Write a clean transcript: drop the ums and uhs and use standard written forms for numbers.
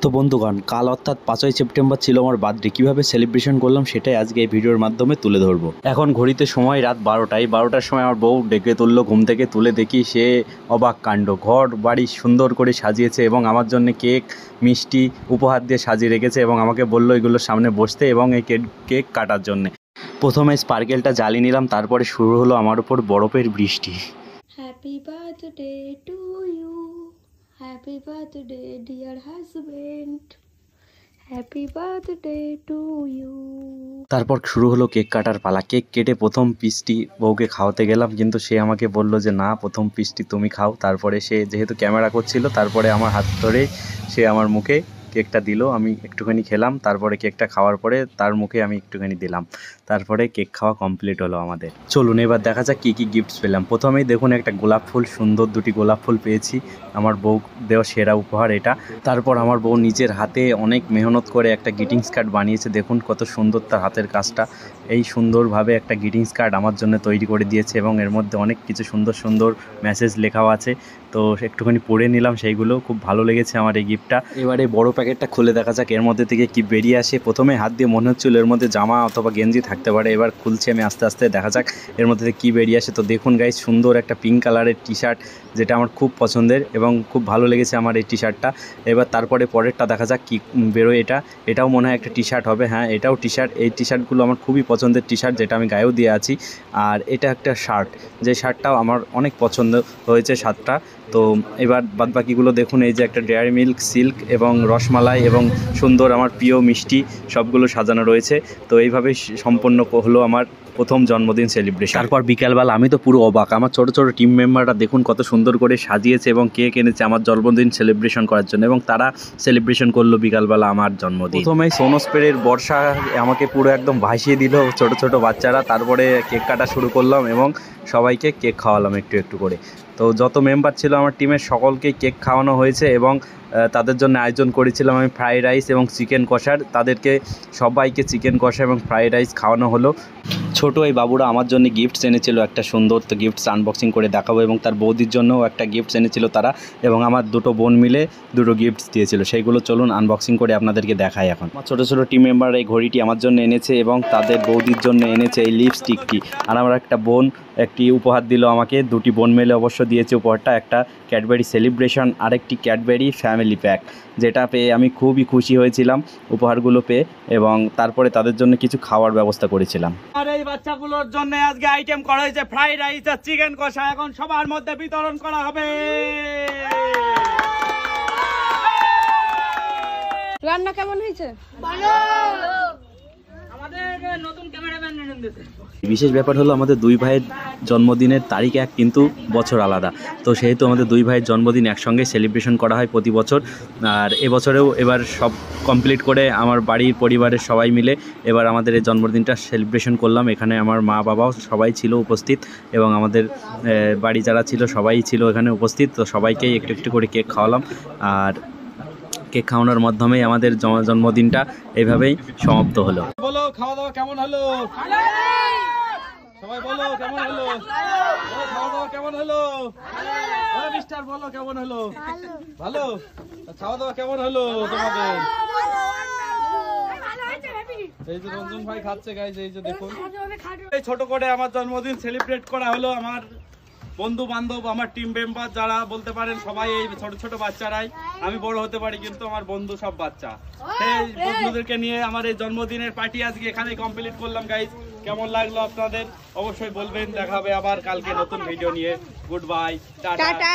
তো বন্ধুগণ, কাল অর্থাৎ 5ই সেপ্টেম্বর ছিল আমার বার্থডে। কীভাবে সেলিব্রেশন করলাম সেটাই আজকে এই ভিডিওর মাধ্যমে তুলে ধরবো। এখন ঘড়িতে সময় রাত 12টায়। 12টার সময় আমার বউ ডেকে তুললো ঘুম থেকে, তুলে দেখি সে অবাক কাণ্ড। ঘর বাড়ি সুন্দর করে সাজিয়েছে এবং আমার জন্য কেক মিষ্টি উপহার দিয়ে সাজিয়ে রেখেছে এবং আমাকে বললো এগুলোর সামনে বসতে এবং এই কেক কাটার জন্যে। প্রথমে স্পার্কেলটা জ্বালিয়ে নিলাম, তারপরে শুরু হলো আমার উপর বরফের বৃষ্টি। Happy birthday to you, happy birthday dear husband, happy birthday to you. তারপর শুরু হলো কেক কাটার পালা। কেক কেটে প্রথম পিসটি বউকে খাওয়াতে গেলাম, কিন্তু সে আমাকে বললো যে না, প্রথম পিসটি তুমি খাও। তারপরে সে যেহেতু ক্যামেরা করছিল, তারপরে আমার হাত ধরে সে আমার মুখে কেকটা দিল। আমি একটুখানি খেলাম, তারপরে কেকটা খাওয়ার পরে তার মুখে আমি একটুখানি দিলাম। তারপরে কেক খাওয়া কমপ্লিট হলো আমাদের। চলুন এবার দেখা যাক কী কী গিফটস পেলাম। প্রথমেই দেখুন একটা গোলাপ ফুল, সুন্দর দুটি গোলাপ ফুল পেয়েছি। আমার বউ দেওয়া সেরা উপহার এটা। তারপর আমার বউ নিজের হাতে অনেক মেহনত করে একটা গ্রিটিংস কার্ড বানিয়েছে। দেখুন কত সুন্দর তার হাতের কাজটা। এই সুন্দরভাবে একটা গ্রিটিংস কার্ড আমার জন্য তৈরি করে দিয়েছে এবং এর মধ্যে অনেক কিছু সুন্দর সুন্দর মেসেজ লেখাও আছে। তো একটুখানি পড়ে নিলাম, সেইগুলো খুব ভালো লেগেছে আমার এই গিফটটা। এবারে বড় প্যাকেটটা খুলে দেখা যাক এর মধ্যে থেকে কি বেরিয়ে আসে। প্রথমে হাত দিয়ে মনে হচ্ছিল এর মধ্যে জামা অথবা গেঞ্জি থাকতে পারে। এবার খুলছি আমি আস্তে আস্তে, দেখা যাক এর মধ্যে থেকে কী বেরিয়ে আসে। তো দেখুন গাইস, সুন্দর একটা পিঙ্ক কালারের টি শার্ট, যেটা আমার খুব পছন্দের এবং খুব ভালো লেগেছে আমার এই টি শার্টটা। এবার তারপরে পরেরটা দেখা যাক কী বেরোয়। এটাও মনে হয় একটা টি শার্ট হবে। হ্যাঁ, এটাও টি শার্ট। এই টি শার্টগুলো আমার খুবই পছন্দের টি শার্ট, যেটা আমি গায়েও দিয়ে আছি। আর এটা একটা শার্ট, যে শার্টটাও আমার অনেক পছন্দ হয়েছে শার্টটা। তো এবার বাদবাকিগুলো দেখুন, এই যে একটা ডেয়ারি মিল্ক, সিল্ক এবং রসমালাই এবং সুন্দর আমার প্রিয় মিষ্টি সবগুলো সাজানো রয়েছে। তো এইভাবেই সম্পন্ন হলো আমার প্রথম জন্মদিন সেলিব্রেশন। তারপর বিকালবেলা আমি তো পুরো অবাক, আমার ছোটো ছোটো টিম মেম্বাররা দেখুন কত সুন্দর করে সাজিয়েছে এবং কেক এনেছে আমার জন্মদিন সেলিব্রেশন করার জন্য, এবং তারা সেলিব্রেশন করলো বিকালবেলা আমার জন্মদিন। প্রথমেই সোনো স্প্রের বর্ষা আমাকে পুরো একদম ভাসিয়ে দিল ছোটো ছোটো বাচ্চারা। তারপরে কেক কাটা শুরু করলাম এবং সবাইকে কেক খাওয়ালাম একটু একটু করে। তো যত মেম্বার ছিল আমার টিমের সকলকেই কেক খাওয়ানো হয়েছে এবং তাদের জন্য আয়োজন করেছিলাম আমি ফ্রাইড রাইস এবং চিকেন কষার। তাদেরকে সবাইকে চিকেন কষা এবং ফ্রাইড রাইস খাওয়ানো হলো। ছোটো এই বাবুরা আমার জন্য গিফটস এনেছিল একটা সুন্দর, তো গিফটস আনবক্সিং করে দেখাবো। এবং তার বৌদির জন্যও একটা গিফটস এনেছিল তারা, এবং আমার দুটো বোন মিলে দুটো গিফটস দিয়েছিল। সেইগুলো চলুন আনবক্সিং করে আপনাদেরকে দেখাই এখন। আমার ছোটো ছোটো টিম মেম্বার এই ঘড়িটি আমার জন্য এনেছে এবং তাদের বৌদির জন্য এনেছে এই লিপস্টিকটি। আর আমার একটা বোন একটি উপহার দিল আমাকে, দুটি বোন মিলে অবশ্য দিয়েছে উপহারটা, একটা ক্যাডবেরি সেলিব্রেশন আর একটি ক্যাডবেরি ফ্যামিলি প্যাক, যেটা পেয়ে আমি খুবই খুশি হয়েছিলাম উপহারগুলো পেয়ে। এবং তারপরে তাদের জন্য কিছু খাওয়ার ব্যবস্থা করেছিলাম। আর এই বাচ্চাগুলোর জন্য আজকে আইটেম করা হয়েছে ফ্রাইড রাইস আর চিকেন কষা, এখন সবার মধ্যে বিতরণ করা হবে। রান্না কেমন হয়েছে? বিশেষ ব্যাপার হলো আমাদের দুই ভাইয়ের জন্মদিনের তারিখ এক, কিন্তু বছর আলাদা। তো সেহেতু আমাদের দুই ভাইয়ের জন্মদিন একসঙ্গে সেলিব্রেশন করা হয় প্রতি বছর। আর এবছরেও এবার সব কমপ্লিট করে আমার বাড়ির পরিবারের সবাই মিলে এবার আমাদের এই জন্মদিনটা সেলিব্রেশন করলাম। এখানে আমার মা বাবাও সবাই ছিল উপস্থিত এবং আমাদের বাড়ি যারা ছিল সবাই ছিল এখানে উপস্থিত। তো সবাইকেই একটু একটু করে কেক খাওয়ালাম। আর কেক খাওয়ানোর মাধ্যমেই আমাদের জন্মদিনটা এইভাবেই সমাপ্ত হলো। বলো খাওয়া দাওয়া কেমন হলো? সবাই বলো কেমন হলো? খাওয়া দাওয়া কেমন হলো? মিস্টার বলো কেমন হলো? ভালো। খাওয়া দাওয়া কেমন হলো তোমাদের? এই যে রঞ্জন ভাই খাচ্ছে গাইজ, এই যে দেখুন এই ছোট করে আমার জন্মদিন সেলিব্রেট করা হলো। আমার বন্ধু বান্ধব, আমার টিম মেম্বার যারা বলতে পারেন সবাই এই ছোট ছোট বাচ্চারাই। আমি বড় হতে পারি কিন্তু আমার বন্ধু সব বাচ্চা। সেই বন্ধুদেরকে নিয়ে আমার এই জন্মদিনের পার্টি আজকে এখানে কমপ্লিট করলাম গাইজ। কেমন লাগলো আপনাদের অবশ্যই বলবেন। দেখা হবে আবার কালকে নতুন ভিডিও নিয়ে। Good bye, tata.